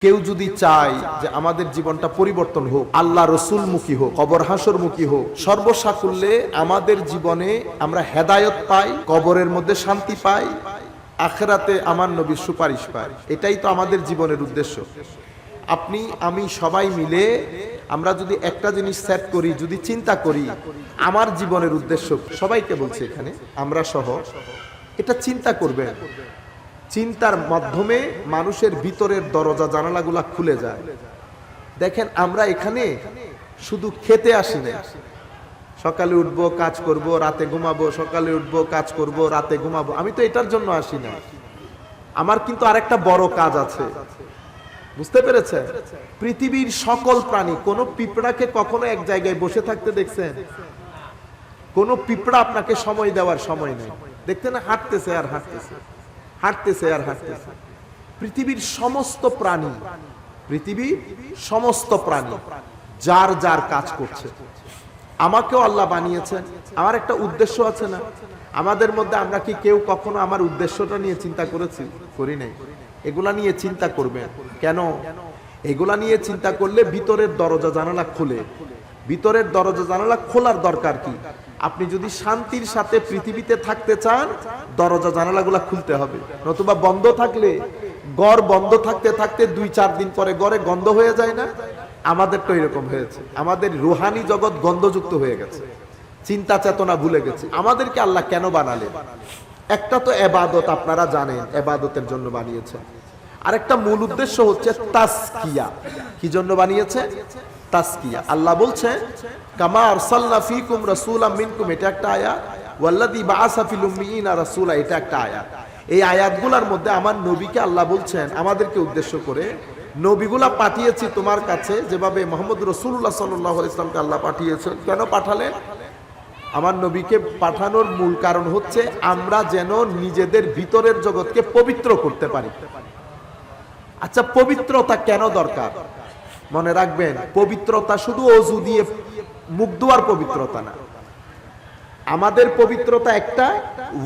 কেউ যদি চায় যে আমাদের জীবনটা পরিবর্তন হোক, আল্লাহ রসুল মুখী হোক, কবর হাসর মুখী হোক, সর্বসাকুল্যে আমাদের জীবনে আমরা হেদায়ত পাই, কবরের মধ্যে শান্তি পাই, আখিরাতে আমার নবীর সুপারিশ পাই, এটাই তো আমাদের জীবনের উদ্দেশ্য। আপনি আমি সবাই মিলে আমরা যদি একটা জিনিস সেট করি, যদি চিন্তা করি আমার জীবনের উদ্দেশ্য, সবাইকে বলছি এখানে আমরা সহ, এটা চিন্তা করবেন। চিন্তার মাধ্যমে মানুষের ভিতরের দরজা জানালাগুলা খুলে যায়। দেখেন আমরা এখানে শুধু খেতে আসি না, সকালে উঠবো কাজ করব রাতে ঘুমাবো, সকালে উঠবো কাজ করব রাতে ঘুমাবো, আমি তো এটার জন্য আসি না। আমার কিন্তু আরেকটা বড় কাজ আছে, বুঝতে পেরেছেন? পৃথিবীর সকল প্রাণী, কোন পিঁপড়াকে কখনো এক জায়গায় বসে থাকতে দেখছেন? কোন পিঁপড়া আপনাকে সময় দেওয়ার সময় নেই, দেখতে না হাঁটতেছে আর হাঁটতেছে, হাঁটতেছে আর হাঁটতেছে। পৃথিবীর সমস্ত প্রাণী, পৃথিবীর সমস্ত প্রাণী যার যার কাজ করছে। আমাকেও আল্লাহ বানিয়েছেন, আমার একটা উদ্দেশ্য আছে না? আমাদের মধ্যে আমরা কি কেউ কখনো আমার উদ্দেশ্যটা নিয়ে চিন্তা করেছি? করি নাই। এগুলা নিয়ে চিন্তা করবেন। কেন? এগুলা নিয়ে চিন্তা করলে ভিতরের দরজা জানালা খুলে। ভিতরের দরজা জানালা খোলার দরকার কি? আপনি যদি শান্তির সাথে পৃথিবীতে থাকতে চান, দরজা জানালাগুলা খুলতে হবে, নতুবা বন্ধ থাকলে, ঘর বন্ধ থাকতে থাকতে 2-4 দিন পরে ঘরে গন্ধ হয়ে যায় না? আমাদের তো এরকম হয়েছে, আমাদের রুহানি জগৎ গন্ধযুক্ত হয়ে গেছে, চিন্তা চেতনা ভুলে গেছে। আমাদেরকে আল্লাহ কেন বানালেন? একটা তো ইবাদত, আপনারা জানেন ইবাদতের জন্য বানিয়েছে। আরেকটা মূল উদ্দেশ্য হচ্ছে তাসকিয়া। কি জন্য বানিয়েছে? তাসকিয়া। আল্লাহ বলছেন কামা আরসালনা ফীকুম রাসূলাম মিনকুম, এটা একটা আয়াত। ওয়াল্লাযী বাআসা ফিল উম্মিয়িনা রাসূলা, এটা একটা আয়াত। এই আয়াতগুলোর মধ্যে আমার নবীকে আল্লাহ বলছেন, আমাদেরকে উদ্দেশ্য করে, নবীগুলা পাঠিয়েছি তোমার কাছে, যেভাবে মুহাম্মদ রাসূলুল্লাহ সাল্লাল্লাহু আলাইহি ওয়াসাল্লামকে আল্লাহ পাঠিয়েছেন। কেন পাঠালেন? আমার নবীকে পাঠানোর মূল কারণ হচ্ছে আমরা যেন নিজেদের ভিতরের জগৎকে পবিত্র করতে পারি। আচ্ছা, পবিত্রতা কেন দরকার? মনে রাখবেন, পবিত্রতা শুধু ওযু দিয়ে মুখ ধোয়ার পবিত্রতা না। আমাদের পবিত্রতা একটা,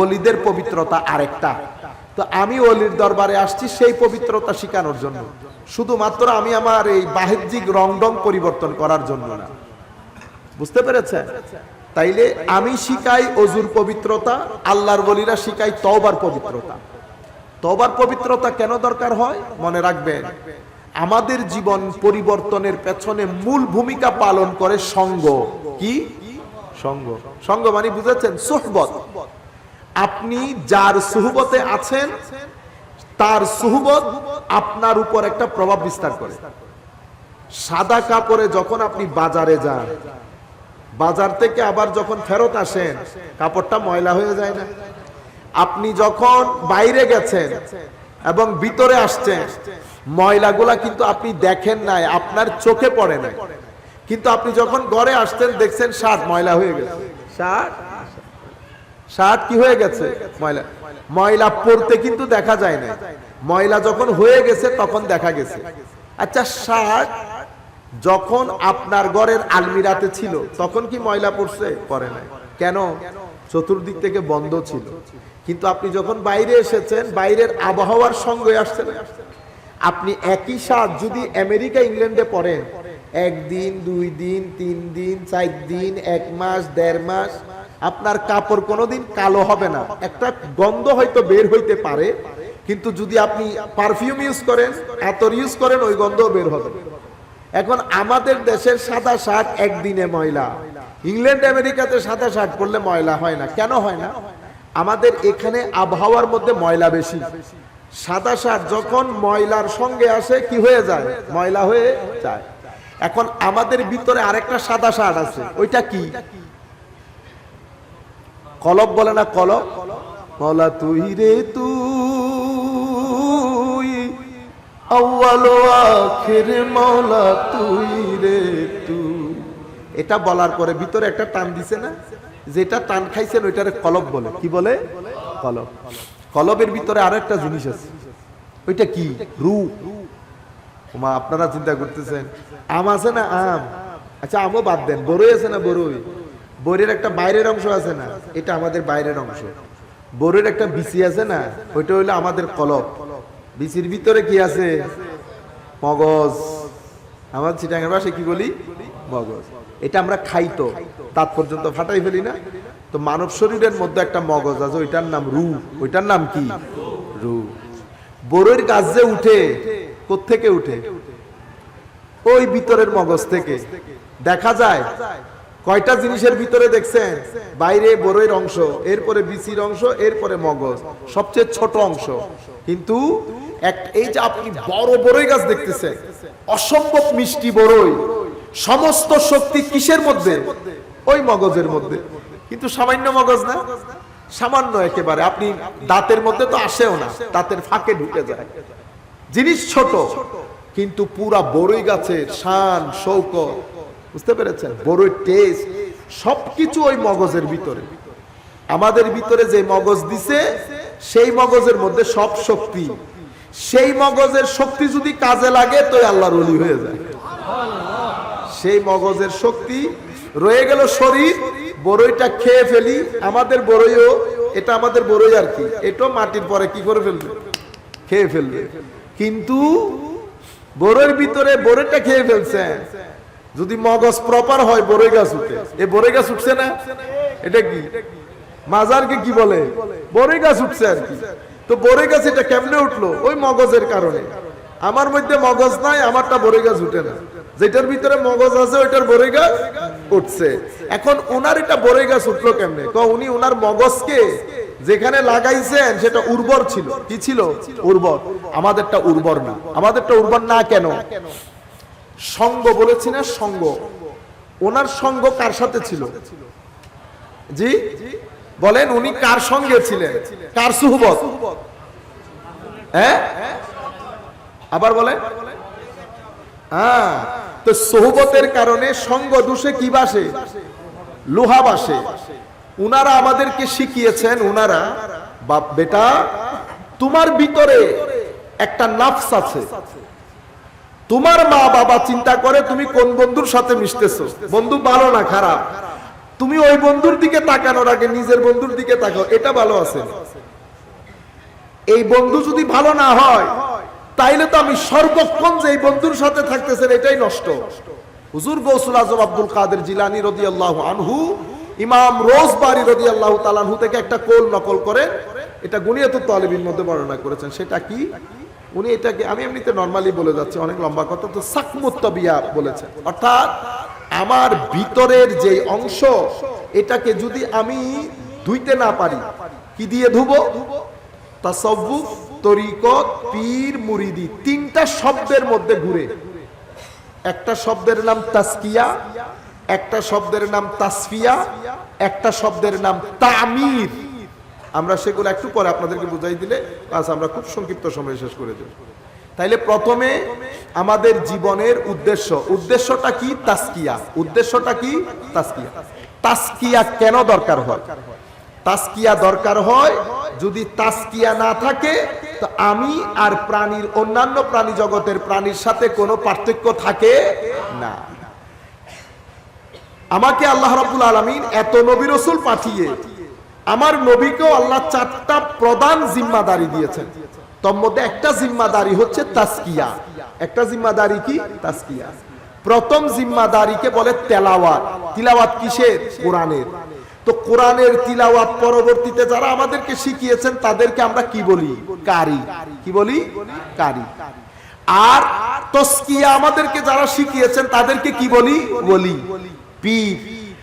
ওলিদের পবিত্রতা আরেকটা। তো আমি ওলির দরবারে আসছি সেই পবিত্রতা শেখানোর জন্য, শুধুমাত্র আমি আমার এই বাহ্যিক রংডং পরিবর্তন করার জন্য না। বুঝতে পেরেছেন? তাইলে আমি শিখাই ওযুর পবিত্রতা, আল্লাহর ওলিরা শিখাই তওবার পবিত্রতা। তওবার পবিত্রতা কেন দরকার হয়? মনে রাখবেন, আমাদের জীবন পরিবর্তনের পেছনে মূল ভূমিকা পালন করে সঙ্গ। কি সঙ্গ? সঙ্গ মানে বুঝেছেন? সুহবত। আপনি যার সুহবতে আছেন, তার সুহবত আপনার উপর একটা প্রভাব বিস্তার করে। সাদা কাপড়ে যখন আপনি বাজারে যান, বাজার থেকে আবার যখন ফেরত আসেন, কাপড়টা ময়লা হয়ে যায় না? আপনি যখন বাইরে গেছেন এবং ভিতরে আসছেন, ময়লাগুলা কিন্তু আপনি দেখেন নাই, আপনার চোখে পড়ে নাই, কিন্তু আপনি যখন ঘরে আসতেন দেখছেন শার্ট ময়লা হয়ে গেছে। শার্ট কি হয়ে গেছে? ময়লা। ময়লা পড়তে কিন্তু দেখা যায় না, ময়লা যখন হয়ে গেছে তখন দেখা গেছে। আচ্ছা, শার্ট যখন আপনার ঘরের আলমিরাতে ছিল তখন কি ময়লা পড়ছে? পড়ে নাই। কেন? চতুর্দিক থেকে বন্ধ ছিল। কিন্তু আপনি যখন বাইরে এসেছেন, বাইরের আবহাওয়ার সঙ্গে আসছেন। আপনি একই শার্ট যদি আমেরিকা ইংল্যান্ডে পরেন, 1 দিন 2 দিন 3 দিন 4 দিন 1 মাস 1.5 মাস, আপনার কাপড় কোনোদিন কালো হবে না। একটা গন্ধ হয়তো বের হইতে পারে, কিন্তু যদি আপনি পারফিউম ইউজ করেন, আতর ইউজ করেন, ওই গন্ধ বের হবে। এখন আমাদের দেশের সাদা শার্ট একদিনে ময়লা, ইংল্যান্ড আমেরিকাতে সাদা শার্ট পরলে ময়লা হয় না। কেন হয় না? আমাদের এখানে আবহাওয়ার মধ্যে ময়লা বেশি। সাদা শার্ট যখন ময়লার সঙ্গে আসে কি হয়ে যায়? ময়লা হয়ে যায়। এখন আমাদের ভিতরে আরেকটা সাদা শার্ট আছে, ওইটা কি? কলব বলে না? কলব। মওলা তুই রে তুই, আউয়াল ও আখির মওলা তুই রে তুই। এটা বলার পরে ভিতরে একটা টান দিছে না? যেটা টান খাইছেন ওইটারে কলব বলে। কি বলে? কলব। কলবের ভিতরে আরো একটা জিনিস আছে, ওইটা কি? রূহ। আপনারা চিন্তা করতেছেন আম আছে না? আম। আচ্ছা, আমও বাদ দেন, বড়ই আছে না? বড়ই। বড়ির একটা বাইরের অংশ আছে না? এটা আমাদের বাইরের অংশ। বড়ির একটা বিচি আছে না? ওইটা হইলো আমাদের কলব। বিচির ভিতরে কি আছে? মগজ। আমার চিটাঙ্গের ভাষায় কি বলি? মগজ। এটা আমরা খাই তো, দাঁত পর্যন্ত ফাটাই ফেলি না? তো মানব শরীরের মধ্যে একটা মগজ আছে, ওইটার নাম রূহ। ওইটার নাম কি? রূহ। বড়ইর গাছ যে উঠে, কোত্থেকে উঠে? ওই ভিতরের মগজ থেকে। দেখা যায় কয়টা জিনিসের ভিতরে দেখছেন? বাইরে বড়ইর অংশ, এরপরে বিচির অংশ, এরপরে মগজ, সবচেয়ে ছোট অংশ। কিন্তু এই যে আপনি বড় বড়ই গাছ দেখতেছেন, অসম্ভব মিষ্টি বড়ই, সমস্ত শক্তি কিসের মধ্যে? ওই মগজের মধ্যে। কিন্তু সামান্য মগজ না, সামান্য একেবারে। আপনি দাঁতের মধ্যে তো আসেও না, দাঁতের ফাঁকে ঢুকে যায়। জিনিস ছোট, কিন্তু পুরা বড়ই গাছের শান শৌকত, বুঝতে পেরেছেন? বড়ই টেস্ট সবকিছু ওই মগজের ভিতরে। আমাদের ভিতরে যে মগজ দিছে, সেই মগজের মধ্যে সব শক্তি। সেই মগজের শক্তি যদি কাজে লাগে তো আল্লাহর ওলি হয়ে যায়। সেই মগজের শক্তি রয়ে গেল শরীর, বড়ইটা খেয়ে ফেলি। আমাদের বড়ইও, এটা আমাদের বড়ই আর কি, এটা মাটির পরে কি করে ফেলবে? খেয়ে ফেলবে। কিন্তু বড়ইর ভিতরে বড়ইটা খেয়ে ফেলছে, যদি মগজ প্রপার হয় বড়ই গাছ উঠে। এ বড়ই গাছ উঠছে না? এটা কি মাজারকে কি বলে? বড়ই গাছ উঠছে আর কি। তো বড়ই গাছ এটা কেমনে উঠলো? ওই মগজের কারণে। আমার মধ্যে মগজ নাই, আমারটা বড়ই গাছ উঠে না। যেটার ভিতরে মগজ আছে ওইটার বড়ই গাছ উঠছে। এখন ওনার এটা বড়ই গাছ উঠলো কেমনে? উনি ওনার মগজকে যেখানে লাগাইছেন সেটা উর্বর ছিল। কি ছিল? উর্বর। আমাদেরটা উর্বর না। আমাদেরটা উর্বর না কেন? সঙ্গ বলেছি না, সঙ্গ। ওনার সঙ্গ কার সাথে ছিল? জি বলেন, উনি কার সঙ্গে ছিলেন? কার সুহবত? হ্যাঁ, আবার বলেন। হ্যাঁ, তো সোহবতের কারণে সঙ্গ দোষে কি বাসে? লোহা বাসে। উনারা আমাদেরকে শিখিয়েছেন, উনারা, বাপ বেটা তোমার ভিতরে একটা নাফস আছে। তোমার মা বাবা চিন্তা করে তুমি কোন বন্ধুর সাথে মিশতেছো, বন্ধু ভালো না খারাপ। তুমি ওই বন্ধুর দিকে তাকানোর আগে নিজের বন্ধুর দিকে তাকাও, এটা ভালো আছে। এই বন্ধু যদি ভালো না হয়, তাইলে তো আমি সর্বক্ষণ যে এই বন্ধুর সাথে থাকতেছেন এটাই নষ্ট। হুজুর গৌসুল আজম আব্দুল কাদের জিলানী রাদিয়াল্লাহু আনহু ইমাম রোজবারি রাদিয়াল্লাহু তাআলা আনহু থেকে একটা কৌল নকল করে, এটা গুনিয়াতুত তালিবিন মধ্যে বর্ণনা করেছেন। সেটা কি? উনি এটাকে, আমি এমনিতে নরমালি বলে যাচ্ছি, অনেক লম্বা কথা, তো সাকমুত তাবিয়া বলেছেন। অর্থাৎ আমার ভিতরের যে অংশ, এটাকে যদি আমি ধুইতে না পারি, কি দিয়ে ধুবো? তাসাউফ, তরিকত, পীর, মুরিদি, তিনটা শব্দের মধ্যে ঘুরে। একটা শব্দের নাম তাসকিয়া, একটা শব্দের নাম তাসফিয়া, একটা শব্দের নাম তামির। আমরা সেগুলো একটু পরে আপনাদেরকে বুঝাই দিলে আমরা খুব সংক্ষিপ্ত সময়ে শেষ করে দেব। তাইলে প্রথমে আমাদের জীবনের উদ্দেশ্যটা কি? তাসকিয়া। উদ্দেশ্যটা কি? তাসকিয়া। তাসকিয়া কেন দরকার হয়? তাসকিয়া দরকার হয়, যদি তাসকিয়া না থাকে তো আমি আর প্রাণীর, অন্যান্য প্রাণী জগতের প্রাণীর সাথে কোনো পার্থক্য থাকে না। আমাকে আল্লাহ রাব্বুল আলামিন এত নবী রাসূল পাঠিয়ে আমার নবীকেও আল্লাহ 4টা প্রধান জিম্মাদারি দিয়েছেন। তোর মধ্যে একটা জিম্মাদারি হচ্ছে তাসকিয়া। একটা জিম্মাদারি কি? তাসকিয়া। প্রথম জিম্মাদারিকে বলে তেলাওয়াত। তিলাওয়াত কিসের? কোরআনের। তো কোরআনের তিলাওয়াত পরবর্তীতে যারা আমাদেরকে শিখিয়েছেন তাদেরকে আমরা কি বলি? কারি। কি বলি? কারি। আর তাসকিয়া আমাদেরকে যারা শিখিয়েছেন তাদেরকে কি বলি? ওলি, পীর,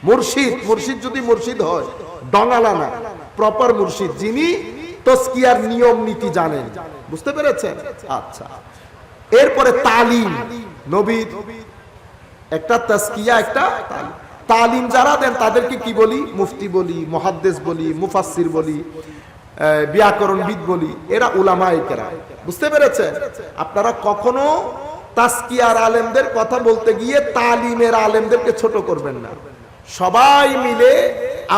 মুর্শিদ। মুর্শিদ যদি মুর্শিদ হয়, ডঙ্গালা না, প্রপার মুর্শিদ, যিনি তাসকিয়ার নিয়ম নীতি জানেন। বুঝতে পেরেছেন? আচ্ছা, এরপরে তালিম। নবীর একটা তাসকিয়া, একটা তালিম। তালিম যারা দেন তাদেরকে কি বলি? মুফতি বলি, মুহাদ্দিস বলি, মুফাসসির বলি, ব্যাকরণবিদ বলি। এরা উলামায়ে কেরাম। বুঝতে পেরেছেন? আপনারা কখনো তাসকিয়ার আলেমদের কথা বলতে গিয়ে তালিমের আলেমদেরকে ছোট করবেন না। সবাই মিলে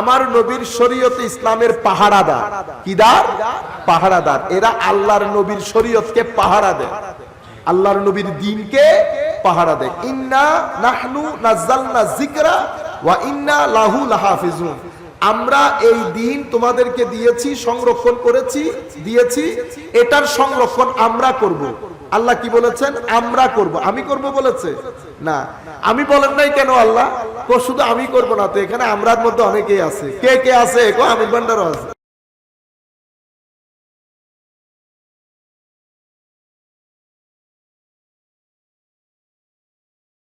আমার নবীর শরীয়তে ইসলামের পাহারাদার। কিদার? পাহারাদার। এরা আল্লাহর নবীর শরীয়তকে পাহারা দেয়, আল্লাহর নবীর দ্বীনকে পাহারা দেয়। ইন্না নাহনু নাযালনা যিকরা ওয়া ইন্না লাহু লাহাফিজুন। আমরা এই দিন তোমাদেরকে দিয়েছি, সংরক্ষণ করেছি, দিয়েছি, এটার সংরক্ষণ আমরা করব। আল্লাহ কি বলেছেন? আমরা করব। আমি করব বলেছে না, আমি বলেন নাই কেন আল্লাহ? শুধু আমি করব না তো, এখানে আমরার মধ্যে অনেকেই আছে। কে কে আছে? আমির ভান্ডারও আছে।